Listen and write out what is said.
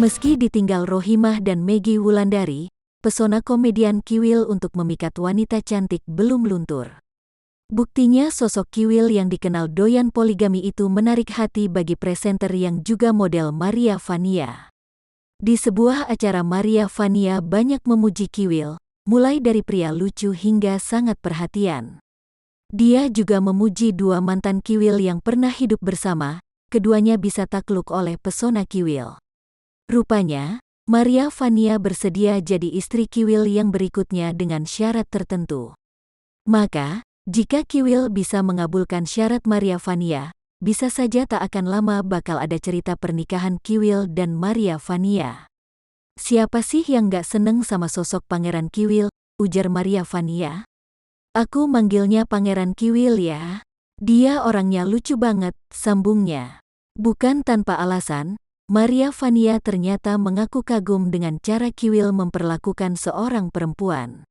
Meski ditinggal Rohimah dan Meggy Wulandari, pesona komedian Kiwil untuk memikat wanita cantik belum luntur. Buktinya sosok Kiwil yang dikenal doyan poligami itu menarik hati bagi presenter yang juga model Maria Vania. Di sebuah acara Maria Vania banyak memuji Kiwil, mulai dari pria lucu hingga sangat perhatian. Dia juga memuji dua mantan Kiwil yang pernah hidup bersama, keduanya bisa takluk oleh pesona Kiwil. Rupanya, Maria Vania bersedia jadi istri Kiwil yang berikutnya dengan syarat tertentu. Maka, jika Kiwil bisa mengabulkan syarat Maria Vania, bisa saja tak akan lama bakal ada cerita pernikahan Kiwil dan Maria Vania. Siapa sih yang gak seneng sama sosok Pangeran Kiwil, ujar Maria Vania. Aku manggilnya Pangeran Kiwil ya. Dia orangnya lucu banget, sambungnya. Bukan tanpa alasan, Maria Vania ternyata mengaku kagum dengan cara Kiwil memperlakukan seorang perempuan.